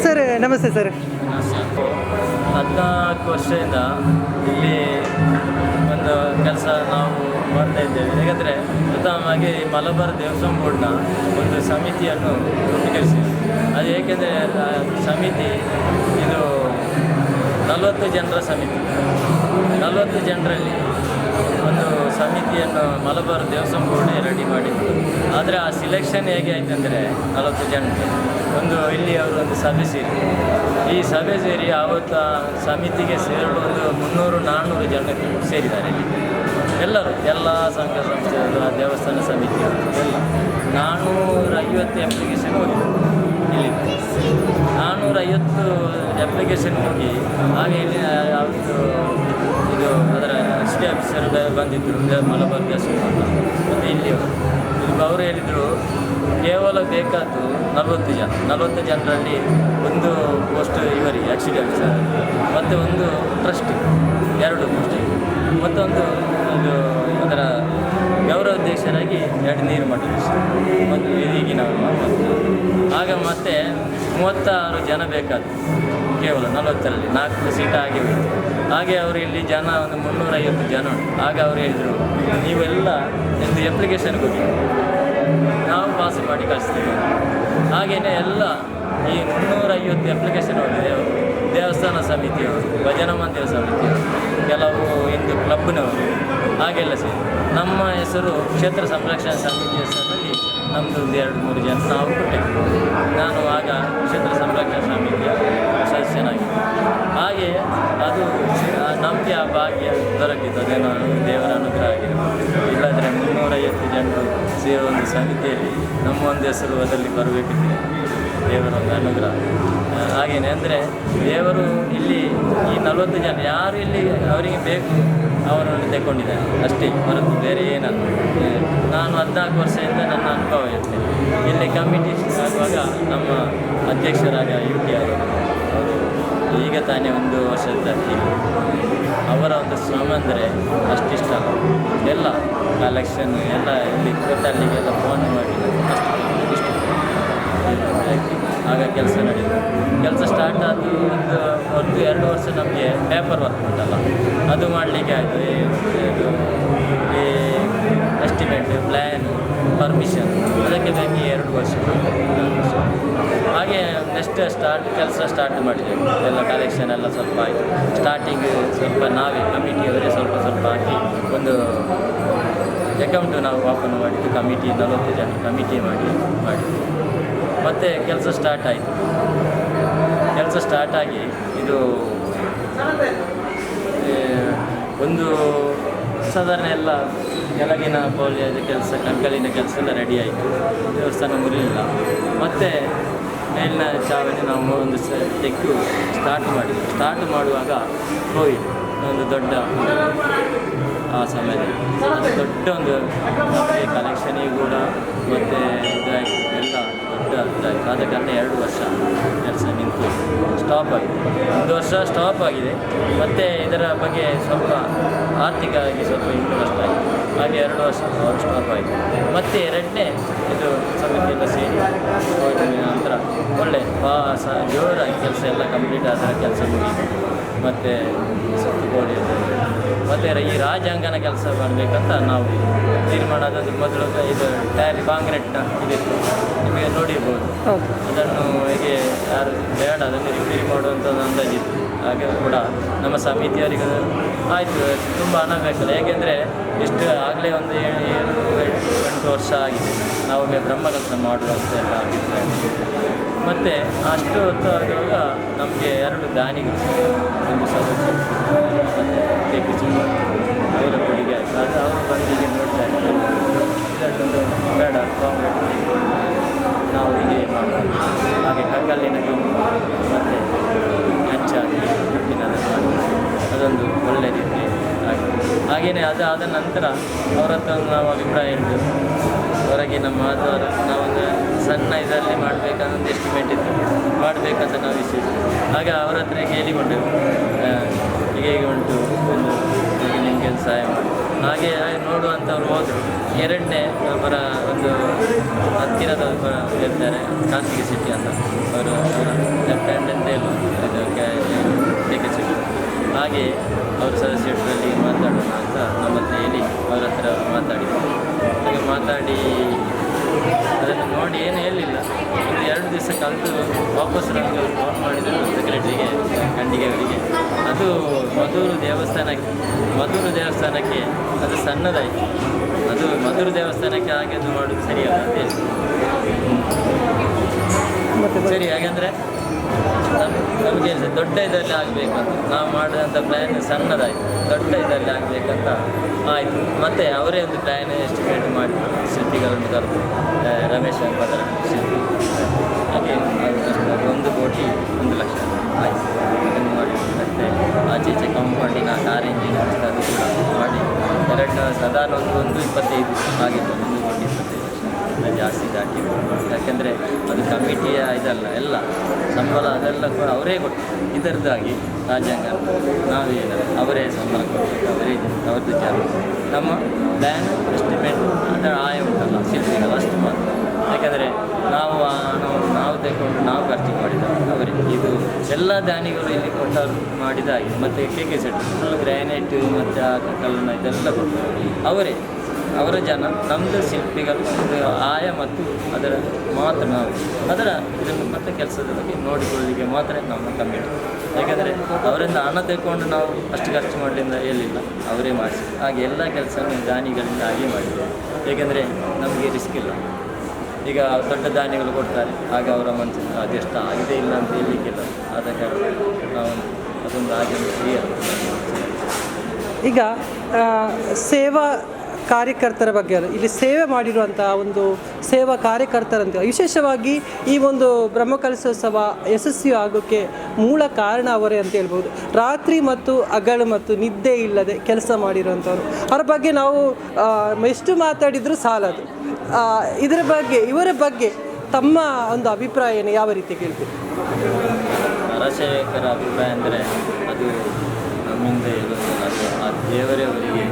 Sir ನಮಸ್ತೆ sir. 14 ವರ್ಷದಿಂದ ಇಲ್ಲಿ ಒಂದು ಕೆಲಸ ನಾವು ಮಾಡ್ತಾ ಇದ್ದೇವೆ. ಹೇಗೆಂದರೆ ಪ್ರಥಮವಾಗಿ ಮಲಬಾರ್ ದೇವಸ್ಥಾನ ಬೋರ್ಡ್ನ ಒಂದು ಸಮಿತಿಯನ್ನು ರೂಪೀಕರಿಸಿದೆ. ಅದು ಏಕೆಂದರೆ ಸಮಿತಿ ಇದು 40 ಜನರ ಸಮಿತಿ. 40 ಜನರಲ್ಲಿ ಒಂದು ಸಮಿತಿಯನ್ನು ಮಲಬಾರ್ ದೇವಸ್ಥಾನ ಬೋರ್ಡೇ ರೆಡಿ ಮಾಡಿತ್ತು. ಆದರೆ ಆ ಸಿಲೆಕ್ಷನ್ ಹೇಗೆ ಆಯಿತಂದರೆ 40 ಜನಕ್ಕೆ ಒಂದು ಇಲ್ಲಿ ಅವರು ಒಂದು ಸಭೆ ಸೇರಿ ಈ ಸಭೆ ಸೇರಿ ಆವತ್ತು ಸಮಿತಿಗೆ ಸೇರಲು ಒಂದು 300-400 ಜನ ಸೇರಿದ್ದಾರೆ ಇಲ್ಲಿ. ಎಲ್ಲರೂ ಎಲ್ಲ ಸಂಘ ಸಂಸ್ಥೆಗಳು ದೇವಸ್ಥಾನ ಸಮಿತಿಗಳು ಎಲ್ಲ 450 ಅಪ್ಲಿಕೇಶನ್ ಹೋಗಿದೆ. ಇಲ್ಲಿ 450 ಅಪ್ಲಿಕೇಶನ್ ಹೋಗಿ ಹಾಗೆ ಇಲ್ಲಿ ಯಾವುದು ಇದು ಅದರ ಎಸ್ಟಿ ಆಫೀಸರ್ ಬಂದಿದ್ದರು ಮಲಬಾರ್ ದೇವಸ್ಥಾನ ಅಂತ. ಮತ್ತು ಇಲ್ಲಿ ಅವರು ಹೇಳಿದರು ಕೇವಲ ಬೇಕಾದ್ದು 40 ಜನರಲ್ಲಿ ಒಂದು ಪೋಸ್ಟ್ ಇವರಿಗೆ ಎಕ್ಸಿಡಿ ಆಫೀಸರ್ ಮತ್ತು ಒಂದು ಟ್ರಸ್ಟಿ 2 ಪೋಸ್ಟ್ ಮತ್ತೊಂದು ಇದು ಅದರ ಗೌರವಾಧ್ಯಕ್ಷರಾಗಿ 2 ನೀರು ಮಠ ಮತ್ತು ಈಗಿನ ಆಗ ಮತ್ತೆ 36 ಜನ ಬೇಕಾದ್ದು ಕೇವಲ 40ರಲ್ಲಿ 4 ಸೀಟ್ ಆಗಿವೆ. ಹಾಗೆ ಅವರು ಇಲ್ಲಿ ಜನ ಒಂದು 350 ಜನ ಉಂಟು. ಆಗ ಅವರು ಹೇಳಿದರು ನೀವೆಲ್ಲ ಒಂದು ಅಪ್ಲಿಕೇಶನ್ ಕೊಡಿ, ನಾವು ಪಾಸ್ ಮಾಡಿ ಕಳಿಸ್ತೇವೆ. ಹಾಗೆಯೇ ಎಲ್ಲ ಈ 350 ಅಪ್ಲಿಕೇಶನ್ ಹೋಗಿದೆ. ದೇವಸ್ಥಾನ ಸಮಿತಿಯವರು, ಭಜನಾ ಮಂದಿರ ಸಮಿತಿಯವರು, ಕೆಲವು ಹಿಂದೂ ಕ್ಲಬ್ನವರು ಹಾಗೆಲ್ಲ ಸೇರಿ ನಮ್ಮ ಹೆಸರು ಕ್ಷೇತ್ರ ಸಂರಕ್ಷಣಾ ಸಮಿತಿ ಹೆಸರಲ್ಲಿ ನಮ್ಮದು 2-3 ಜನ ನಾವು ಕೊಟ್ಟೆವು. ನಾನು ಆಗ ಕ್ಷೇತ್ರ ಸಂರಕ್ಷಣಾ ಸಮಿತಿಯ ಸದಸ್ಯನಾಗಿದ್ದೆ. ಹಾಗೆ ಅದು ನಮಗೆ ಆ ಭಾಗ್ಯ ದೊರಕಿತ್ತು. ಅದೇನೋ ದೇವರ ಅನುಗ್ರಹ ಆಗಿರ್ಬೋದು. ಇಲ್ಲಾಂದರೆ 350 ಜನರು ಸೇರೋ ಒಂದು ಸಮಿತಿಯಲ್ಲಿ ನಮ್ಮ ಒಂದು ಹೆಸರು ಅದರಲ್ಲಿ ಬರಬೇಕಿದೆ. ದೇವರ ಒಂದು ಅನುಗ್ರಹ ಹಾಗೇನೆ. ಅಂದರೆ ದೇವರು ಇಲ್ಲಿ ಈ 40 ಜನ ಯಾರು ಇಲ್ಲಿ ಅವರಿಗೆ ಬೇಕು ಅವರನ್ನು ತೆಗೊಂಡಿದ್ದಾರೆ ಅಷ್ಟೇ ಹೊರತು ಬೇರೆ ಏನಲ್ಲ. ನಾನು 14 ವರ್ಷದಿಂದ ನನ್ನ ಅನುಭವ ಇರ್ತೇನೆ. ಇಲ್ಲಿ ಕಮಿಟಿ ಆಗುವಾಗ ನಮ್ಮ ಅಧ್ಯಕ್ಷರಾಗ UT ಅವರು ಈಗ ತಾನೇ 1 ವರ್ಷದ ಅವರ ಒಂದು ಶ್ರಮ ಅಂದರೆ ಅಷ್ಟಿಷ್ಟ ಎಲ್ಲ ಕಲೆಕ್ಷನ್ ಎಲ್ಲ ಇಲ್ಲಿ ಕೊಟ್ಟಲ್ಲಿಗೆಲ್ಲ ಫೋನ್ ಮಾಡಿ ಇಷ್ಟ ಆಗ ಕೆಲಸ ನಡೆಯಿತು. ಕೆಲಸ ಸ್ಟಾರ್ಟ್ ಆದ ಒಂದು 2 ವರ್ಷ ನಮಗೆ ಪೇಪರ್ ವರ್ಕ್ ಉಂಟಲ್ಲ ಅದು ಮಾಡಲಿಕ್ಕೆ ಆಯಿತು. ಇದು ಈ ಎಸ್ಟಿಮೇಟ್, ಪ್ಲ್ಯಾನ್, ಪರ್ಮಿಷನ್ ಅದಕ್ಕೆ ಬೇಕು 2 ವರ್ಷ. ಹಾಗೆ ನೆಕ್ಸ್ಟ್ ಕೆಲಸ ಸ್ಟಾರ್ಟ್ ಮಾಡಿದೆವು. ಎಲ್ಲ ಕಲೆಕ್ಷನ್ ಎಲ್ಲ ಸ್ವಲ್ಪ ಆಯಿತು. ಸ್ಟಾರ್ಟಿಂಗ್ ಸ್ವಲ್ಪ ನಾವೇ ಕಮಿಟಿಯವರೇ ಸ್ವಲ್ಪ ಹಾಕಿ ಒಂದು ಅಕೌಂಟು ನಾವು ಓಪನ್ ಮಾಡಿದ್ದು. ಕಮಿಟಿ 40 ಜನ ಕಮಿಟಿ ಮಾಡಿದ್ದು. ಮತ್ತು ಕೆಲಸ ಸ್ಟಾರ್ಟ್ ಆಯಿತು. ಕೆಲಸ ಸ್ಟಾರ್ಟ್ ಆಗಿ ಇದು ಒಂದು ಸಾಧಾರಣ ಎಲ್ಲ ಕೆಳಗಿನ ಪೌಲ್ಯದ ಕೆಲಸ, ಕಂಕಳಿನ ಕೆಲಸ ಎಲ್ಲ ರೆಡಿ ಆಯಿತು. ದೇವಸ್ಥಾನ ಮುರಿಲಿಲ್ಲ. ಮತ್ತು ಮೇಲಿನ ಚಾವಣಿ ನಾವು ಒಂದು ತೆಗೆದು ಸ್ಟಾರ್ಟ್ ಮಾಡುವಾಗ ಕೋವಿಡ್ ಒಂದು ದೊಡ್ಡ ಆ ಸಮಯದಲ್ಲಿ ಅದು ದೊಡ್ಡ ಒಂದು ನಮಗೆ ಕಲೆಕ್ಷನಿಗೆ ಕೂಡ ಮತ್ತು ಇದಾಗಿ ಎಲ್ಲ ದೊಡ್ಡ ಇದಾಯಿತು. ಆದ ಕಾರಣ 2 ವರ್ಷ ಕೆಲಸ ನಿಂತು ಸ್ಟಾಪ್ ಆಗಿದೆ. 1 ವರ್ಷ ಸ್ಟಾಪ್ ಆಗಿದೆ. ಮತ್ತು ಇದರ ಬಗ್ಗೆ ಸ್ವಲ್ಪ ಆರ್ಥಿಕವಾಗಿ ಸ್ವಲ್ಪ ಇನ್ನೂ ಕಷ್ಟ ಆಯಿತು. ಹಾಗೆ 2 ವರ್ಷ ಸ್ಟಾಪ್ ಆಯಿತು. ಮತ್ತು 2ನೇ ಇದು ಸಮಿತಿಯೆಲ್ಲ ಸೇರಿ ಹೋದ ನಂತರ ಒಳ್ಳೆ ಜೋರಾಗಿ ಕೆಲಸ ಎಲ್ಲ ಕಂಪ್ಲೀಟ್ ಆದ ಕೆಲಸ ಮುಗಿಯಿತು. ಮತ್ತು ಸುತ್ತುಗೋಡೆ ಮತ್ತು ಈ ರಾಜಾಂಗನ ಕೆಲಸ ಮಾಡಬೇಕಂತ ನಾವು ತೀರ್ಮಾನ. ಅದೊಂದು ಮೊದಲು ಇದು ಟೈರ್ ಕಾಂಕ್ರೀಟ್ನ ಇದಿತ್ತು, ನಿಮಗೆ ನೋಡಿರ್ಬೋದು. ಅದನ್ನು ಹೇಗೆ ಯಾರು ಬೇಡ ಅದನ್ನು ರಿಪೇರಿ ಮಾಡುವಂಥ ಅಂದಾಜಿತ್ತು. ಹಾಗೆ ಕೂಡ ನಮ್ಮ ಸಮಿತಿಯವರಿಗೆ ಆಯಿತು ತುಂಬ ಹಣ ಬೇಕಲ್ಲ. ಏಕೆಂದರೆ ಇಷ್ಟು ಆಗಲೇ ಒಂದು 7-8 ವರ್ಷ ಆಗಿದೆ ನಾವೊಮ್ಮೆ ಬ್ರಹ್ಮ ಕೆಲಸ ಮಾಡುವಂಥ ಎಲ್ಲ ಅಭಿಪ್ರಾಯ. ಮತ್ತು ಅಷ್ಟು ಹೊತ್ತು ಆಗುವಾಗ ನಮಗೆ 2 ದಾನಿಗಳು, ಒಂದು ಸದಸ್ಯ ಮತ್ತು KP ಅವರ ಕೊಡುಗೆ ಆಯಿತು. ಅದು ಅವರು ಬಂದಿಗೆ ನೋಡ್ತಾ ಇದ್ದಾರೆ. ಇದೊಂದು ಬೇಡ ಕಾಂಕ್ರೀಟ್ ನಾವು ಹೀಗೆ ಮಾಡೋದು. ಹಾಗೆ ಕಗ್ಗಲ್ಲಿನ ಮತ್ತು ಹಂಚಾಗಿ ಅದೊಂದು ಒಳ್ಳೆಯ ರೀತಿ ಆಗಿದೆ. ಹಾಗೆಯೇ ಅದಾದ ನಂತರ ಅವರ ಹತ್ರ ನಾವು ಅಭಿಪ್ರಾಯ ಹೇಳಿದೆವು. ಹೊರಗೆ ನಮ್ಮ ಆಧಾರ ನಾವೊಂದು ಸಣ್ಣ ಇದರಲ್ಲಿ ಮಾಡಬೇಕನ್ನೋ ಒಂದು ಎಸ್ಟಿಮೇಟ್ ಇತ್ತು, ಮಾಡಬೇಕಂತ ನಾವು ವಿಶೇಷ. ಆಗ ಅವರ ಹತ್ರ ಹೇಳಿಕೊಂಡೆವು, ಹೀಗೆ ಉಂಟು ಒಂದು ನಿಮಗೆ ಸಹಾಯ ಮಾಡಿ. ಹಾಗೆ ನೋಡುವಂಥವ್ರು ಹೋದರು. 2ನೇ ಅವರ ಒಂದು ಹತ್ತಿರದ ಇರ್ತಾರೆ, ಕಾರ್ತಿಕ ಶೆಟ್ಟಿ ಅಂತ ಅವರು ಲೆಫ್ಟ್ ಹಾಗೆ ಅವರು ಸದಸ್ಯರಲ್ಲಿ ಮಾತಾಡೋಣ ಅಂತ ನಮ್ಮ ಹತ್ರ ಹೇಳಿ ಅವ್ರ ಹತ್ರ ಮಾತಾಡಿದ್ರು. ಹಾಗೆ ಮಾತಾಡಿ ಅದನ್ನು ನೋಡಿ ಏನು ಹೇಳಿಲ್ಲ. ಒಂದು 2 ದಿವಸ ಕಳೆದು ವಾಪಸ್ ನಮಗೆ ಅವರು ಫೋನ್ ಮಾಡಿದರು ಸೆಕ್ರೆಟ್ರಿಗೆ, ಖಂಡಿಗೆ ಅವರಿಗೆ. ಅದು ಮಧೂರು ದೇವಸ್ಥಾನಕ್ಕೆ ಅದು ಸಣ್ಣದಾಯಿತು. ಅದು ಮಧುರ ದೇವಸ್ಥಾನಕ್ಕೆ ಹಾಗೆ ಅದು ಮಾಡೋದು ಸರಿಯಲ್ಲ ಅಂತ ಹೇಳಿ. ಸರಿ, ಹಾಗಂದರೆ ನಮಗೆ ದೊಡ್ಡ ಇದರಲ್ಲಿ ಆಗಬೇಕಂತ ನಾವು ಮಾಡಿದಂಥ ಪ್ಲ್ಯಾನ್ ಸಣ್ಣದಾಯಿತು, ದೊಡ್ಡ ಇದರಲ್ಲಿ ಆಗಬೇಕಂತ ಆಯಿತು. ಮತ್ತು ಅವರೇ ಒಂದು ಪ್ಲ್ಯಾನ್ ಎಸ್ಟಿಮೇಟ್ ಮಾಡಿದ್ರು, ಶಿಲ್ಪಿಗಳನ್ನು ಕರೆದು, ರಮೇಶ್ ಪದರ ಶಿಲ್ಪಿ. ಹಾಗೆ 1,01,00,000 ಆಯಿತು ಅದನ್ನು ಮಾಡಿ. ಮತ್ತು ಆಚೆ ಈಚೆ ಕಾಂಪೌಂಡಿನ ಕಾರ್ ಇಂಜಿನ್ ಅದು ಕೂಡ ಮಾಡಿ ಸಾಧಾರಣ ಒಂದು 25 ಆಗಿತ್ತು. 1,25,00,000 ಜಾಸ್ತಿ ದಾಟಿದ್ರು. ಯಾಕೆಂದರೆ ಅದು ಕಮಿಟಿಯ ಇದಲ್ಲ, ಎಲ್ಲ ಸಂಬಳ ಅದೆಲ್ಲ ಕೂಡ ಅವರೇ ಕೊಟ್ಟು ಇದರದ್ದಾಗಿ ರಾಜ್ಯಾಂಗ ನಾವೇನು ಅವರೇ ಸಂಬಳ ಕೊಡಬೇಕು, ಅವರೇ ಅವ್ರದ್ದು ಜಾಗ. ನಮ್ಮ ಪ್ಲ್ಯಾನ್ ಎಸ್ಟಿಮೇಟ್ ಅದರ ಆಯ ಉಂಟಲ್ಲ ಶಿಲ್ಪಿಗಳು ಅಷ್ಟು ಮಾತ್ರ. ಯಾಕೆಂದರೆ ನಾವು ತೆಗೆದುಕೊಂಡು ನಾವು ಖರ್ಚು ಮಾಡಿದಾಗ ಅವರೇ ಇದು ಎಲ್ಲ ದಾನಿಗಳು ಇಲ್ಲಿ ಕೊಟ್ಟವರು ಮಾಡಿದಾಗೆ. ಮತ್ತು KK ಸೆಟ್ ಫುಲ್ ಗ್ರ್ಯಾನೈಟ್ ಮತ್ತು ಆ ಕಲ್ಲನ್ನು ಇದೆಲ್ಲ ಕೊಟ್ಟರು ಅವರೇ, ಅವರ ಜನ. ನಮ್ಮದು ಶಿಲ್ಪಿಗಳು ಒಂದು ಆಯ ಮತ್ತು ಅದರ ಮಾತ್ರ ನಾವು ಅದರ ಇದನ್ನು ಮತ್ತೆ ಕೆಲಸದ ಬಗ್ಗೆ ನೋಡಿಕೊಳ್ಳಲಿಕ್ಕೆ ಮಾತ್ರ ನಮ್ಮ ಕಮಿಟಿ. ಯಾಕೆಂದರೆ ಅವರಿಂದ ಹಣ ತೆಗೆದುಕೊಂಡು ನಾವು ಅಷ್ಟು ಖರ್ಚು ಮಾಡಲಿಲ್ಲ ಹೇಳಿಲ್ಲ, ಅವರೇ ಮಾಡಿಸಿ. ಹಾಗೆ ಎಲ್ಲ ಕೆಲಸವನ್ನು ದಾನಿಗಳಿಂದ ಹಾಗೆ ಮಾಡಿದ್ದೇವೆ. ಏಕೆಂದರೆ ನಮಗೆ ರಿಸ್ಕ್ ಇಲ್ಲ. ಈಗ ದೊಡ್ಡ ದಾನಿಗಳು ಕೊಡ್ತಾರೆ, ಆಗ ಅವರ ಮನಸ್ಸು ಅದೆಷ್ಟು ಆಗಿದೆ ಇಲ್ಲ ಅಂತ ಹೇಳಲಿಕ್ಕಿಲ್ಲ. ಆದ ಕಾರಣ ನಾವು ಅದೊಂದು ಹಾಗೆ ಈಗ ಸೇವಾ ಕಾರ್ಯಕರ್ತರ ಬಗ್ಗೆ ಇಲ್ಲಿ ಸೇವೆ ಮಾಡಿರುವಂಥ ಒಂದು ಸೇವಾ ಕಾರ್ಯಕರ್ತರಂತೆ ವಿಶೇಷವಾಗಿ ಈ ಒಂದು ಬ್ರಹ್ಮಕಲಶೋತ್ಸವ ಯಶಸ್ವಿ ಆಗೋಕ್ಕೆ ಮೂಲ ಕಾರಣ ಅವರೇ ಅಂತ ಹೇಳ್ಬೋದು. ರಾತ್ರಿ ಮತ್ತು ಹಗಲು ಮತ್ತು ನಿದ್ದೆ ಇಲ್ಲದೆ ಕೆಲಸ ಮಾಡಿರುವಂಥವ್ರು. ಅವರ ಬಗ್ಗೆ ನಾವು ಎಷ್ಟು ಮಾತಾಡಿದರೂ ಸಾಲದು. ಇವರ ಬಗ್ಗೆ ತಮ್ಮ ಒಂದು ಅಭಿಪ್ರಾಯ ಏನು, ಯಾವ ರೀತಿ ಕೇಳ್ತೀವಿ? ರಾಜಶೇಖರ ಅಭಿಪ್ರಾಯ ಅಂದರೆ ಅದು ನಮ್ಮಿಂದ ಹೇಳೋದಿಲ್ಲ, ಆ ದೇವರೇ ಅವರಿಗೆ.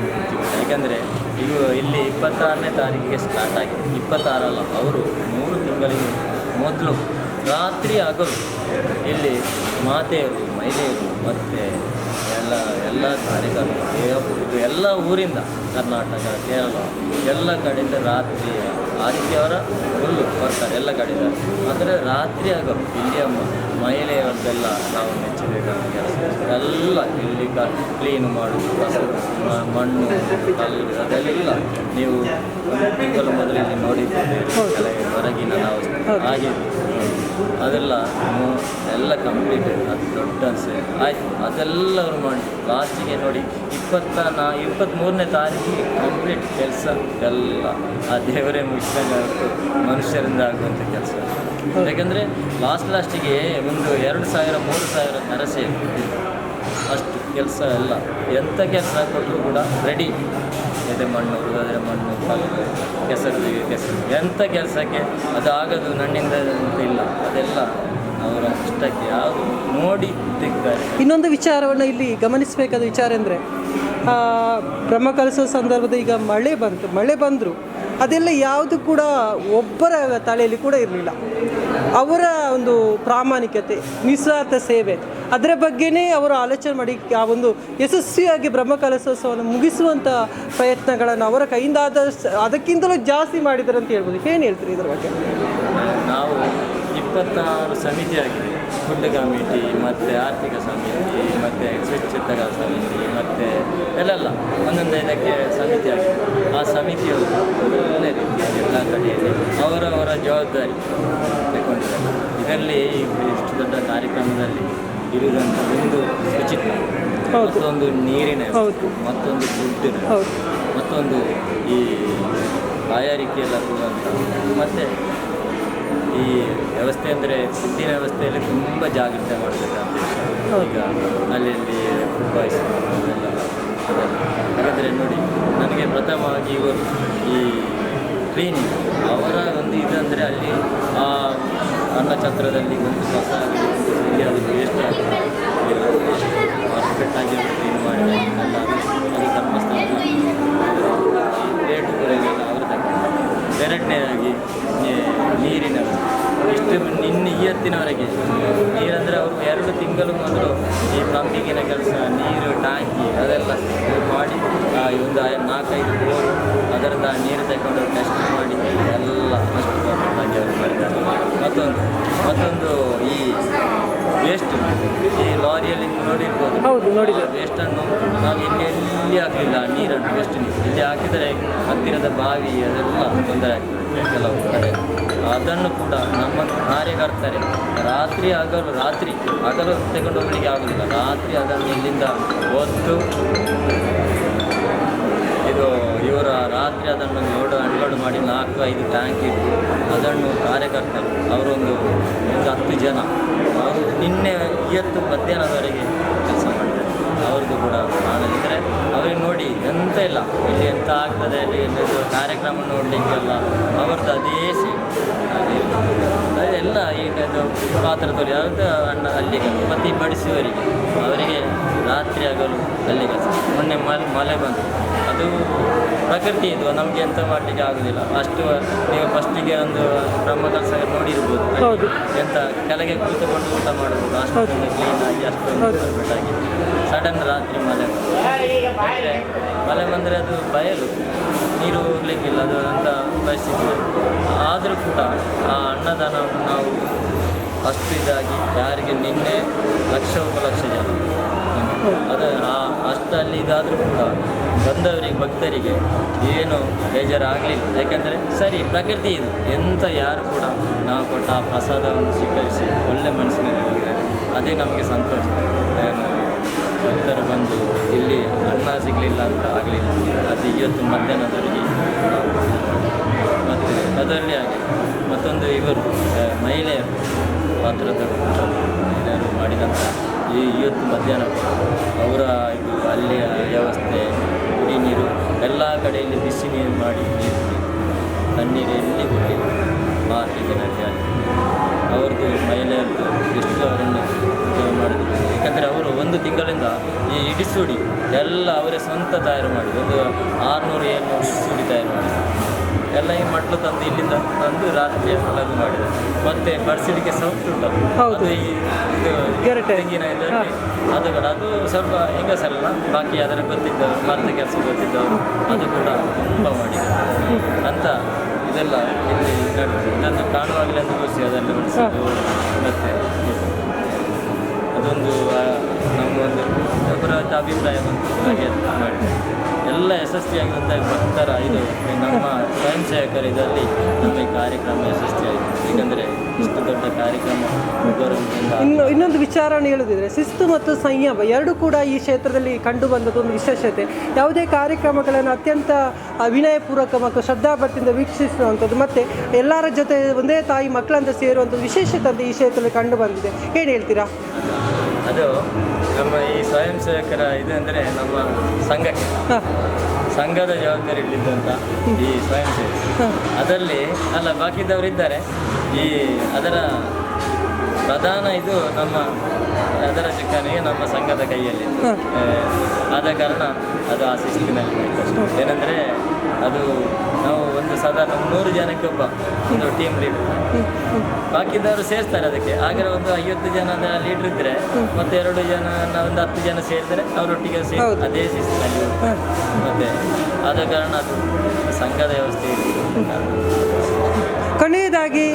ಯಾಕೆಂದರೆ ಈಗ ಇಲ್ಲಿ 26ನೇ ತಾರೀಕಿಗೆ ಸ್ಟಾರ್ಟ್ ಆಗಿದೆ, 26 ಅಲ್ಲ, ಅವರು 3 ತಿಂಗಳಿಗೆ ಮೊದಲು ರಾತ್ರಿ ಹಗಲು ಇಲ್ಲಿ ಮಾತೆಯರು, ಮಹಿಳೆಯರು ಮತ್ತು ಎಲ್ಲ ಕಾರ್ಯಕ್ರಮ ಎಲ್ಲ ಊರಿಂದ, ಕರ್ನಾಟಕ, ಕೇರಳ ಎಲ್ಲ ಕಡೆಯಿಂದ ರಾತ್ರಿ ಆದಿತ್ಯವಾರ ಫುಲ್ಲು ಬರ್ತಾರೆ ಎಲ್ಲ ಕಡೆಯಿಂದ. ಆದರೆ ರಾತ್ರಿ ಹಗಲು ಇಲ್ಲಿಯ ಮಹಿಳೆಯರದ್ದೆಲ್ಲ ನಾವು ಮೆಚ್ಚಬೇಕಾದ ಕೆಲಸ. ಎಲ್ಲ ಇಲ್ಲಿ ಕ್ಲೀನು ಮಾಡೋದು, ಮಣ್ಣು, ಕಲ್ಲು ಅದೆಲ್ಲ ನೀವು ಒಂದು ತಿಂಗಳು ಮೊದಲಿಗೆ ನೋಡಿದ್ದೇವೆ ಹೊರಗಿನ ನಾವು ಹಾಗೆ ಅದೆಲ್ಲ ಎಲ್ಲ ಕಂಪ್ಲೀಟ್ ಅದು ದೊಡ್ಡ ಆಯಿತು. ಅದೆಲ್ಲ ಅವರು ಮಾಡಿ ಲಾಸ್ಟಿಗೆ ನೋಡಿ 23ನೇ ತಾರೀಕಿಗೆ ಕಂಪ್ಲೀಟ್ ಕೆಲಸ ಎಲ್ಲ ಆ ದೇವರೇ ಮುಗಿಸಿದಾಗ ಮನುಷ್ಯರಿಂದ ಆಗುವಂಥ ಕೆಲಸ. ಯಾಕೆಂದರೆ ಲಾಸ್ಟಿಗೆ ಒಂದು 2,000-3,000 ನರಸೆ ಅಷ್ಟು ಕೆಲಸ ಎಲ್ಲ ಎಂಥ ಕೆಲಸ ಕೊಟ್ಟರು ಕೂಡ ರೆಡಿ. ಎದೆ ಮಣ್ಣು ಹುಡುಗಾದರೆ ಮಣ್ಣು, ಕಲ್ಲು, ಕೆಸರು ಎಂಥ ಕೆಲಸಕ್ಕೆ ಅದು ಆಗೋದು ನನ್ನಿಂದ ಅಂತ ಇಲ್ಲ. ಅದೆಲ್ಲ ಅವರ ಇಷ್ಟಕ್ಕೆ ಯಾವುದು ನೋಡಿ ತೆಗ್ತಾರೆ. ಇನ್ನೊಂದು ವಿಚಾರವನ್ನು ಇಲ್ಲಿ ಗಮನಿಸಬೇಕಾದ ವಿಚಾರ ಅಂದರೆ ಬ್ರಹ್ಮಕಲಶೋತ್ಸವ ಸಂದರ್ಭದ ಈಗ ಮಳೆ ಬಂದರೂ ಅದೆಲ್ಲ ಯಾವುದು ಕೂಡ ಒಬ್ಬರ ತಲೆಯಲ್ಲಿ ಕೂಡ ಇರಲಿಲ್ಲ. ಅವರ ಒಂದು ಪ್ರಾಮಾಣಿಕತೆ, ನಿಸ್ವಾರ್ಥ ಸೇವೆ, ಅದರ ಬಗ್ಗೆನೇ ಅವರು ಆಲೋಚನೆ ಮಾಡಿ ಆ ಒಂದು ಯಶಸ್ವಿಯಾಗಿ ಬ್ರಹ್ಮಕಲಶೋತ್ಸವವನ್ನು ಮುಗಿಸುವಂಥ ಪ್ರಯತ್ನಗಳನ್ನು ಅವರ ಕೈಯಿಂದ ಅದಕ್ಕಿಂತಲೂ ಜಾಸ್ತಿ ಮಾಡಿದ್ದಾರೆ ಅಂತ ಹೇಳ್ಬೋದು. ಏನು ಹೇಳ್ತೀರಿ ಇದರ ಬಗ್ಗೆ? ನಾವು 26 ಸಮಿತಿ ಆಗಿದೆ, ಫುಡ್ ಕಮಿಟಿ ಮತ್ತು ಆರ್ಥಿಕ ಸಮಿತಿ ಮತ್ತು ಸ್ವಚ್ಛತೆಗಳ ಸಮಿತಿ ಮತ್ತು ಎಲ್ಲೆಲ್ಲ ಒಂದೊಂದು ಇದಕ್ಕೆ ಸಮಿತಿ ಆಗಿದೆ. ಆ ಸಮಿತಿಯವರು ಒಳ್ಳೆ ರೀತಿಯಾಗಿ ಎಲ್ಲ ಕಡೆಯಲ್ಲಿ ಅವರವರ ಜವಾಬ್ದಾರಿ ತಗೊಂಡಿದ್ದಾರೆ. ಇದರಲ್ಲಿ ಇಷ್ಟು ದೊಡ್ಡ ಕಾರ್ಯಕ್ರಮದಲ್ಲಿ ಇರುವುದಂತ ಒಂದು ಉಚಿತ, ಮತ್ತೊಂದು ನೀರಿನ, ಮತ್ತೊಂದು ಫುಡ್ಡಿನ, ಮತ್ತೊಂದು ಈ ಬಾಯಾರಿಕೆಯೆಲ್ಲ ಕೊಡುವಂಥ, ಮತ್ತು ಈ ವ್ಯವಸ್ಥೆ ಅಂದರೆ ಫುಡ್ಡಿನ ವ್ಯವಸ್ಥೆಯಲ್ಲಿ ತುಂಬ ಜಾಗ್ರತೆ ಮಾಡಬೇಕಂತ ಈಗ ಅಲ್ಲಿ ಫುಡ್ ಪಾಯ್ಸನ್ ಅದೆಲ್ಲ. ಹಾಗಾದರೆ ನೋಡಿ, ನನಗೆ ಪ್ರಥಮವಾಗಿ ಇವರು ಈ ಕ್ಲೀನಿಂಗ್ ಅವರ ಒಂದು ಇದಂದರೆ ಅಲ್ಲಿ ಆ ಅನ್ನಛತ್ರದಲ್ಲಿ ಒಂದು ಕಸ ಇಲ್ಲಿ ಅದು ವೇಸ್ಟ್ ಆಗಿದೆ, ಪರ್ಫೆಕ್ಟಾಗಿ ಕ್ಲೀನ್ ಮಾಡಿ ಎಲ್ಲ ಅದು ಧರ್ಮಸ್ಥಳ ಪ್ಲೇಟು ಕೂಡ ಅವರು ತಗೊಂಡು. ಎರಡನೇದಾಗಿ ನೀರಿನ ಇಷ್ಟು ಇವತ್ತಿನವರೆಗೆ ನೀರಂದರೆ ಅವರು 2 ತಿಂಗಳು ಮೊದಲು ಈ ಪ್ಲಂಬಿಂಗಿನ ಕೆಲಸ, ನೀರು ಈ ವೇಸ್ಟ್ ಈ ಲಾರಿಯಲ್ಲಿ ನೋಡಿರ್ಬೋದು. ಹೌದು, ನೋಡಿದೆ. ವೇಸ್ಟನ್ನು ನಾವು ಎಲ್ಲಿ ಹಾಕಲಿಲ್ಲ, ನೀರನ್ನು ವೇಸ್ಟ್ ಇಲ್ಲಿ ಹಾಕಿದರೆ ಹತ್ತಿರದ ಬಾವಿ ಅದೆಲ್ಲ ತೊಂದರೆ ಆಗ್ತದೆ ಕೆಲವು ಕಡೆ. ಅದನ್ನು ಕೂಡ ನಮ್ಮ ಕಾರ್ಯಕರ್ತರೆ ಹಗಲು ತಗೊಂಡು ಹೋಗಲಿಕ್ಕೆ ಆಗೋದಿಲ್ಲ. ರಾತ್ರಿ ಅದನ್ನು ಇಲ್ಲಿಂದ ಹೊತ್ತು ಇದು ಇವರ ರಾತ್ರಿ ಅದನ್ನು ಅನ್ಲೋಡ್ ಮಾಡಿ 4-5 ಟ್ಯಾಂಕ್ ಇಟ್ಟು ಅದನ್ನು ಕಾರ್ಯಕರ್ತರು ಅವರೊಂದು 10 ಜನ ಅವರು ಇವತ್ತು ಮಧ್ಯಾಹ್ನದವರೆಗೆ ಕೆಲಸ ಮಾಡಿದ್ದಾರೆ. ಅವ್ರದ್ದು ಕೂಡ ಮಾಡಿದರೆ ಅವ್ರಿಗೆ ನೋಡಿ ಎಂತ ಇಲ್ಲ, ಇಲ್ಲಿ ಎಂತ ಆಗ್ತದೆ ಅಲ್ಲಿ ಕಾರ್ಯಕ್ರಮ ನೋಡಲಿಕ್ಕೆಲ್ಲ ಅವ್ರದ್ದು ಅದೇ ಅದೆಲ್ಲ ಈಗ ಪಾತ್ರ ತೊಳಿ ಯಾವುದು ಅಣ್ಣ ಅಲ್ಲಿಗೆ ಮತ್ತೆ ಬಡಿಸುವವರಿಗೆ ಅವರಿಗೆ ರಾತ್ರಿ ಆಗಲು ಅಲ್ಲಿ ಕೆಲಸ. ಮೊನ್ನೆ ಮಳೆ ಬಂತು, ಅದು ಪ್ರಕೃತಿ ಇದು, ನಮಗೆ ಎಂತ ಮಾಡಲಿಕ್ಕೆ ಆಗೋದಿಲ್ಲ. ಅಷ್ಟು ನೀವು ಫಸ್ಟಿಗೆ ಒಂದು ಬ್ರಹ್ಮಕಲಶ ನೋಡಿರ್ಬೋದು, ಎಂತ ಕೆಳಗೆ ಕೂತುಕೊಂಡು ಊಟ ಮಾಡ್ಬೋದು, ಅಷ್ಟೊಂದು ಕ್ಲೀನಾಗಿ ಅಷ್ಟೊಂದು ಪರ್ಫೆಕ್ಟಾಗಿ. ಸಡನ್ ರಾತ್ರಿ ಮಳೆ ಬಂದರೆ ಅದು ಬಯಲು, ನೀರು ಹೋಗ್ಲಿಕ್ಕಿಲ್ಲ, ಅದು ಅಂತ ಪರಿಸ್ಥಿತಿ. ಆದರೂ ಕೂಡ ಆ ಅನ್ನದಾನವನ್ನು ನಾವು ಅಷ್ಟು ಇದಾಗಿ ಯಾರಿಗೆ ನಿನ್ನೆ ಲಕ್ಷೋಪಲಕ್ಷ ಜನ ಅದು ಅಷ್ಟಲ್ಲಿ ಇದಾದರೂ ಕೂಡ ಬಂದವರಿಗೆ ಭಕ್ತರಿಗೆ ಏನು ಬೇಜಾರಾಗಲಿಲ್ಲ. ಯಾಕೆಂದರೆ ಸರಿ ಪ್ರಕೃತಿ ಇದು, ಎಂತ ಯಾರು ಕೂಡ ನಾವು ಕೊಟ್ಟ ಆ ಪ್ರಸಾದವನ್ನು ಸ್ವೀಕರಿಸಿ ಒಳ್ಳೆ ಮನಸ್ಸಿನಲ್ಲಿ ಹೋಗಿದ್ದಾರೆ, ಅದೇ ನಮಗೆ ಸಂತೋಷ. ಭಕ್ತರು ಬಂದು ಇಲ್ಲಿ ಅನ್ನ ಸಿಗಲಿಲ್ಲ ಅಂತ ಆಗಲಿಲ್ಲ, ಅದು ಇವತ್ತು ಮಧ್ಯಾಹ್ನದವರೆಗೆ. ಮತ್ತು ಅದರಲ್ಲಿ ಹಾಗೆ ಮತ್ತೊಂದು ಇವರು ಮಹಿಳೆಯರು ಪಾತ್ರದ ಮಹಿಳೆಯರು ಮಾಡಿದಂಥ ಇವತ್ತು ಮಧ್ಯಾಹ್ನ ಅವರ ಇದು ಅಲ್ಲಿಯ ವ್ಯವಸ್ಥೆ, ಕುಡಿ ನೀರು ಎಲ್ಲ ಕಡೆಯಲ್ಲಿ ಬಿಸಿ ನೀರು ಮಾಡಿ ತಣ್ಣೀರು ಎಲ್ಲಿ ಕೊಟ್ಟಿಲ್ಲ ಮಾರ್ಕೆಟಿನಲ್ಲಿ. ಅಲ್ಲಿ ಅವ್ರದ್ದು ಮಹಿಳೆಯರದ್ದು ಎಷ್ಟು ಅವರನ್ನು ಮಾಡಿದ್ರು. ಯಾಕಂದರೆ ಅವರು 1 ತಿಂಗಳಿಂದ ಈ ಇಡಿಸುಡಿ ಎಲ್ಲ ಅವರೇ ಸ್ವಂತ ತಯಾರು ಮಾಡಿದ್ರು. ಒಂದು 600-700 ಇಡಿಸುಡಿ ತಯಾರು ಮಾಡಿದ್ರು. ಎಲ್ಲ ಈ ಮಟ್ಲು ತಂದು ಇಲ್ಲಿಂದ ತಂದು ರಾತ್ರಿ ಅದು ಮಾಡಿದ್ದಾರೆ. ಮತ್ತು ಬಡಿಸಲಿಕ್ಕೆ ಸೌಟ್ ಉಂಟು, ಅದು ಈ ಇದು ತೆಂಗಿನ ಇದರಲ್ಲಿ ಅದು ಸ್ವಲ್ಪ ಹೆಂಗಸರಲ್ಲ, ಬಾಕಿ ಅದರ ಗೊತ್ತಿದ್ದವರು, ಮರದ ಕೆಲಸ ಗೊತ್ತಿದ್ದವರು ಅದು ಕೂಡ ತುಂಬ ಮಾಡಿದ್ದಾರೆ ಅಂತ. ಇದೆಲ್ಲ ಇಲ್ಲಿ ಇದನ್ನು ಕಾಣುವಾಗಲೇ ಅಂತ ತೋರಿಸಿ ಅದನ್ನು ಬಿಡಿಸೋದು. ಮತ್ತು ಅದೊಂದು ನಮಗೊಂದು ಒಬ್ಬರ ಅಭಿಪ್ರಾಯ ಬಂತು, ಹಾಗೆ ಮಾಡಿ ಎಲ್ಲ ಯಶಸ್ವಿಯಾಗಿರುವಂಥ ಭಕ್ತರ ಇದು ನಮ್ಮ ಸ್ವಯಂ ಸೇವಕರ ಇದರಲ್ಲಿ ನಮ್ಮ ಈ ಕಾರ್ಯಕ್ರಮ ಯಶಸ್ವಿಯಾಗಿದೆ. ಏಕೆಂದರೆ ಇಷ್ಟು ದೊಡ್ಡ ಕಾರ್ಯಕ್ರಮ ಇನ್ನೊಂದು ವಿಚಾರವನ್ನು ಹೇಳುತ್ತಿದ್ರೆ ಶಿಸ್ತು ಮತ್ತು ಸಂಯಮ ಎರಡೂ ಕೂಡ ಈ ಕ್ಷೇತ್ರದಲ್ಲಿ ಕಂಡು ಬಂದದೊಂದು ವಿಶೇಷತೆ. ಯಾವುದೇ ಕಾರ್ಯಕ್ರಮಗಳನ್ನು ಅತ್ಯಂತ ವಿನಯಪೂರ್ವಕ ಮತ್ತು ಶ್ರದ್ಧಾಭಕ್ತಿಯಿಂದ ವೀಕ್ಷಿಸುವಂಥದ್ದು ಮತ್ತು ಎಲ್ಲರ ಜೊತೆ ಒಂದೇ ತಾಯಿ ಮಕ್ಕಳಂತ ಸೇರುವಂಥದ್ದು ವಿಶೇಷತೆ ಅಂತ ಈ ಕ್ಷೇತ್ರದಲ್ಲಿ ಕಂಡು ಬಂದಿದೆ. ಏನು ಹೇಳ್ತೀರಾ? ಅದು ನಮ್ಮ ಈ ಸ್ವಯಂ ಸೇವಕರ ಇದು ಅಂದರೆ ನಮ್ಮ ಸಂಘದ ಜವಾಬ್ದಾರಿ ಇಲ್ಲಿದ್ದಂಥ ಈ ಸ್ವಯಂ ಸೇವಕ ಅದರಲ್ಲಿ ಅಲ್ಲ ಬಾಕಿದವರು ಇದ್ದಾರೆ. ಈ ಅದರ ಪ್ರಧಾನ ಇದು ಅದರ ಚಿಕ್ಕನಿಗೆ ನಮ್ಮ ಸಂಘದ ಕೈಯಲ್ಲಿ ಆದ ಕಾರಣ ಅದು ಆ ಶಿಸ್ತಿನಲ್ಲಿ ಹೋಯ್ತು. ಏನಂದರೆ ಅದು ನಾವು ಒಂದು ಸಾಧಾರಣ 100 ಜನಕ್ಕೆ ಒಂದು ಟೀಮ್ ಲೀಡರ್, ಬಾಕಿದವರು ಸೇರಿಸ್ತಾರೆ ಅದಕ್ಕೆ. ಹಾಗೆ ಒಂದು 50 ಜನದ ಲೀಡ್ರ್ ಇದ್ದರೆ ಮತ್ತು 2 ಜನ ಒಂದು 10 ಜನ ಸೇರಿದರೆ ಅವರೊಟ್ಟಿಗೆ ಅದೇ ಶಿಸ್ತಿನಲ್ಲಿ ಮತ್ತು ಆದ ಕಾರಣ ಅದು ಸಂಘದ ವ್ಯವಸ್ಥೆ ಕೊನೆಯದಾಗಿ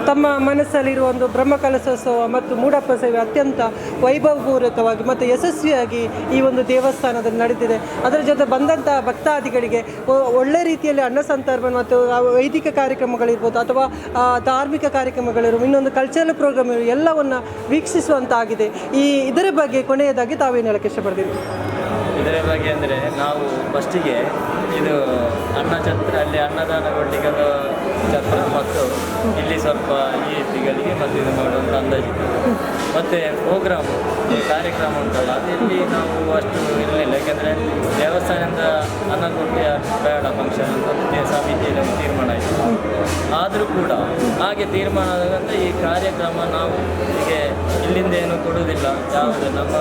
ತಮ್ಮ ಮನಸ್ಸಲ್ಲಿರುವ ಒಂದು ಬ್ರಹ್ಮಕಲಶೋತ್ಸವ ಮತ್ತು ಮೂಡಪ್ಪ ಸೇವೆ ಅತ್ಯಂತ ವೈಭವಪೂರ್ವಕವಾಗಿ ಮತ್ತು ಯಶಸ್ವಿಯಾಗಿ ಈ ಒಂದು ದೇವಸ್ಥಾನದಲ್ಲಿ ನಡೆದಿದೆ. ಅದರ ಜೊತೆ ಬಂದಂಥ ಭಕ್ತಾದಿಗಳಿಗೆ ಒಳ್ಳೆ ರೀತಿಯಲ್ಲಿ ಅನ್ನ ಸಂತರ್ಪಣೆ ಮತ್ತು ವೈದಿಕ ಕಾರ್ಯಕ್ರಮಗಳಿರ್ಬೋದು ಅಥವಾ ಧಾರ್ಮಿಕ ಕಾರ್ಯಕ್ರಮಗಳಿರ್ಬೋದು, ಇನ್ನೊಂದು ಕಲ್ಚರಲ್ ಪ್ರೋಗ್ರಾಮ್ ಎಲ್ಲವನ್ನು ವೀಕ್ಷಿಸುವಂತಾಗಿದೆ. ಇದರ ಬಗ್ಗೆ ಕೊನೆಯದಾಗಿ ತಾವೇನು ಹೇಳಕ್ಕೆ ಇಷ್ಟಪಡ್ತೀವಿ? ಇದರ ಬಗ್ಗೆ ಅಂದರೆ ನಾವು ಫಸ್ಟಿಗೆ ಇದು ಅಲ್ಲಿ ಅನ್ನದಾನ ಕೊಡ್ಲಿಕ್ಕೆ ಛತ್ರ ಮತ್ತು ಇಲ್ಲಿ ಸ್ವಲ್ಪ ಈ ಎತ್ತಿಗಳಿಗೆ ಮತ್ತು ಇದು ಮಾಡುವಂಥ ಅಂದಾಜಿತ್ತು. ಮತ್ತು ಪ್ರೋಗ್ರಾಮ್ ಕಾರ್ಯಕ್ರಮ ಉಂಟಲ್ಲ ಅದರಲ್ಲಿ ನಾವು ಅಷ್ಟು ಇರಲಿಲ್ಲ. ಯಾಕೆಂದರೆ ದೇವಸ್ಥಾನದಿಂದ ಅನ್ನ ಕೊಟ್ಟು ಬೇಡ ಫಂಕ್ಷನ್ ಅಂತ ಸಮಿತಿಯಲ್ಲಿ ತೀರ್ಮಾನ ಆಯಿತು. ಆದರೂ ಕೂಡ ಹಾಗೆ ತೀರ್ಮಾನ ಆದಾಗಂತ ಈ ಕಾರ್ಯಕ್ರಮ ನಾವು ಹೀಗೆ ಇಲ್ಲಿಂದ ಏನು ಕೊಡುವುದಿಲ್ಲ. ಯಾವುದು ನಮ್ಮ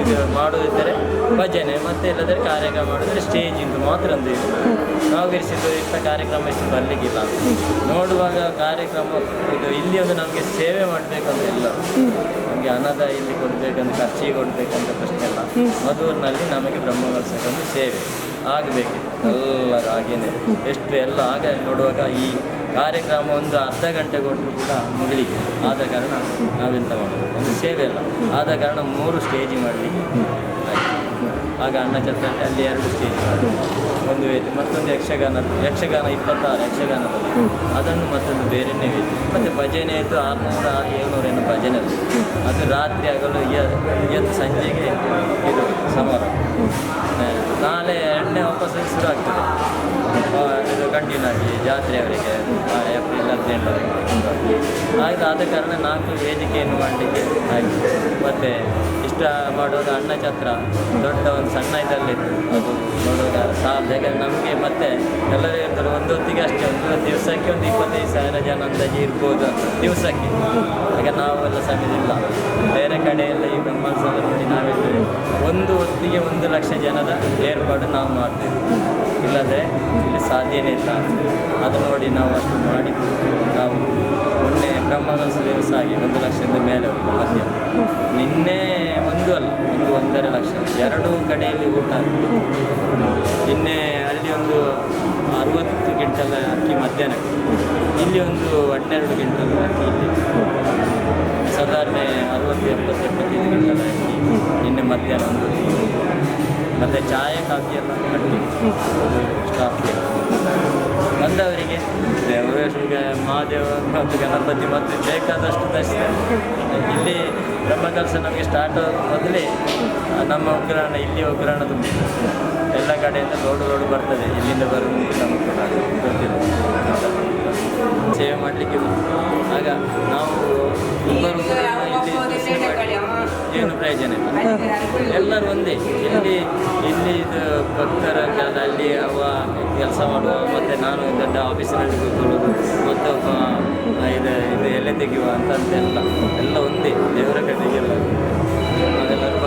ಇದು ಮಾಡೋದಿದ್ದರೆ ಭಜನೆ ಮತ್ತು ಇಲ್ಲದ್ರೆ ಕಾರ್ಯಕ್ರಮ ಮಾಡಿದ್ರೆ ಸ್ಟೇಜ್ ಇಂದು ಮಾತ್ರ ಒಂದು ನಾವು ಇರಿಸಿದ್ದು ಇಂಥ ಕಾರ್ಯಕ್ರಮ ಇಷ್ಟು ಬರಲಿಕ್ಕಿಲ್ಲ. ನೋಡುವಾಗ ಕಾರ್ಯಕ್ರಮ ಇದು ಇಲ್ಲಿ ಒಂದು ನಮಗೆ ಸೇವೆ ಮಾಡಬೇಕಂತ ಇಲ್ಲ, ನಮಗೆ ಅನ್ನದ ಇಲ್ಲಿ ಕೊಡಬೇಕಂತ ಖರ್ಚಿಗೆ ಕೊಡಬೇಕಂತ ಪ್ರಶ್ನೆ ಇಲ್ಲ. ಮಧುರಿನಲ್ಲಿ ನಮಗೆ ಬ್ರಹ್ಮಕಲಶಕ್ಕೊಂದು ಸೇವೆ ಆಗಬೇಕಿತ್ತು ಎಲ್ಲರ ಹಾಗೇನೆ ಎಷ್ಟು ಎಲ್ಲ ಆಗ ನೋಡುವಾಗ ಈ ಕಾರ್ಯಕ್ರಮ ಒಂದು ಅರ್ಧ ಗಂಟೆ ಕೊಟ್ಟರು ಕೂಡ ಮುಗಿಲಿಕ್ಕೆ. ಆದ ಕಾರಣ ನಾವೆಂತ ಮಾಡೋದು, ಒಂದು ಸೇವೆ ಅಲ್ಲ, ಆದ ಕಾರಣ 3 ಸ್ಟೇಜ್ ಮಾಡಲಿಕ್ಕೆ ಆಯಿತು. ಆಗ ಅನ್ನಛತ್ರದಲ್ಲಿ ಅಲ್ಲಿ 2 ಸ್ಟೇಜ್, ಒಂದು ವೇದಿ, ಮತ್ತೊಂದು ಯಕ್ಷಗಾನ 26 ಯಕ್ಷಗಾನದಲ್ಲಿ, ಅದನ್ನು ಮತ್ತೊಂದು ಬೇರೆಯೇ ವೇದಿ. ಮತ್ತು ಭಜನೆ ಇತ್ತು 600-700 ಏನೋ ಭಜನೆ ಅದು. ಅದು ರಾತ್ರಿ ಆಗಲು ಇವತ್ತು ಸಂಜೆಗೆ ಇದು ಸಮಾರಂಭ. ನಾಳೆ 2ನೇ ವಾಪಸ್ ಶುರು ಆಗ್ತದೆ, ಇದು ಕಂಟಿನ್ಯೂ ಆಗಿ ಜಾತ್ರೆಯವರಿಗೆ ಏಪ್ರಿಲ್ 18 ಆಯಿತು. ಆದ ಕಾರಣ 4 ವೇದಿಕೆಯನ್ನು ಮಾಡಲಿಕ್ಕೆ ಆಯಿತು. ಮತ್ತು ಇಷ್ಟ ಮಾಡುವಾಗ ಅನ್ನಛತ್ರ ದೊಡ್ಡ ಒಂದು ಸಣ್ಣ ಇದರಲ್ಲಿತ್ತು, ಅದು ನೋಡುವಾಗ ಸಾಲದು. ಯಾಕಂದರೆ ನಮಗೆ ಮತ್ತೆ ಎಲ್ಲರೂ ಇರ್ತಾರೆ ಒಂದು ಹೊತ್ತಿಗೆ ಅಷ್ಟೇ, ಒಂದು ದಿವಸಕ್ಕೆ ಒಂದು 25,000 ಜನ ಅಂದಾಜು ಇರ್ಬೋದು ದಿವಸಕ್ಕೆ. ಆಗ ನಾವೆಲ್ಲ ಸಮಿದಿಲ್ಲ, ಬೇರೆ ಕಡೆಯೆಲ್ಲ ಈ ಬ್ರಹ್ಮೋತ್ಸವ ನೋಡಿ ನಾವೆಲ್ಲ ಒಂದು ಹೊತ್ತಿಗೆ 1 ಲಕ್ಷ ಜನದ ಏರ್ಪಾಡು ನಾವು ಮಾಡ್ತೇವೆ, ಇಲ್ಲದೆ ಇಲ್ಲಿ ಸಾಧ್ಯನೇ ಇಲ್ಲ. ಅದು ನೋಡಿ ನಾವು ಅಷ್ಟು ಮಾಡಿ ನಾವು ಮೊನ್ನೆ ಬ್ರಹ್ಮೋತ್ಸವ ದಿವಸ ಆಗಿ 1 ಲಕ್ಷದ ಮೇಲೆ ಮಧ್ಯ. ನಿನ್ನೆ 1 ಅಲ್ಲ, 1.5 ಲಕ್ಷ 2 ಕಡೆಯಲ್ಲಿ ಊಟ. ನಿನ್ನೆ ಅಲ್ಲಿ ಒಂದು 60 ಕ್ವಿಂಟಲ್ ಅಕ್ಕಿ ಮಧ್ಯಾಹ್ನ, ಇಲ್ಲಿ ಒಂದು 12 ಕ್ವಿಂಟಲ್ ಅಕ್ಕಿ, ಇಲ್ಲಿ ಸಾಧಾರಣ 60-75 ಕ್ವಿಂಟಲ್ ಅಕ್ಕಿ ನಿನ್ನೆ ಮಧ್ಯಾಹ್ನ ಒಂದು. ಮತ್ತು ಚಾಯೆ ಕಾಫಿ ಎಲ್ಲ ಕಟ್ಟಿ ಸ್ಟಾಫ್ಗೆ ಬಂದವರಿಗೆ ದೇವರಿಗೆ ಮಹಾದೇವ ಮತ್ತು ಗಣಪತಿ ಮತ್ತು ಬೇಕಾದಷ್ಟು ದರ್ಶನ. ಇಲ್ಲಿ ಬ್ರಹ್ಮಕಲಶ ನಮಗೆ ಸ್ಟಾರ್ಟ್ ಮೊದಲೇ ನಮ್ಮ ಉಗ್ರಾಣ, ಇಲ್ಲಿ ಉಗ್ರಾಣ ತುಂಬ ಎಲ್ಲ ಕಡೆಯಿಂದ ಲೋಡು ಬರ್ತದೆ, ಇಲ್ಲಿಂದ ಬರೋದು ನಮಗೆ ಗೊತ್ತಿಲ್ಲ. ಸೇವೆ ಮಾಡಲಿಕ್ಕೆ ಆಗ ನಾವು ಇಬ್ಬರು ಇಲ್ಲಿ ಏನು ಪ್ರಯೋಜನ ಇಲ್ಲ, ಎಲ್ಲರೂ ಒಂದೇ. ಇಲ್ಲಿ ಇದು ಭಕ್ತರ ಅಲ್ಲಿ ಅವ ಕೆಲಸ ಮಾಡುವ, ಮತ್ತು ನಾನು ದೊಡ್ಡ ಆಫೀಸಿನಲ್ಲಿ ಕೂತ್ಕೊಳ್ಳೋದು, ಮತ್ತೊಬ್ಬ ಇದು ಎಲೆ ತೆಗೆಯುವ ಅಂತಂತೆಲ್ಲ ಎಲ್ಲ ಒಂದೇ, ದೇವರ ಕಡೆಗೆಲ್ಲ ನಾವೆಲ್ಲರೂ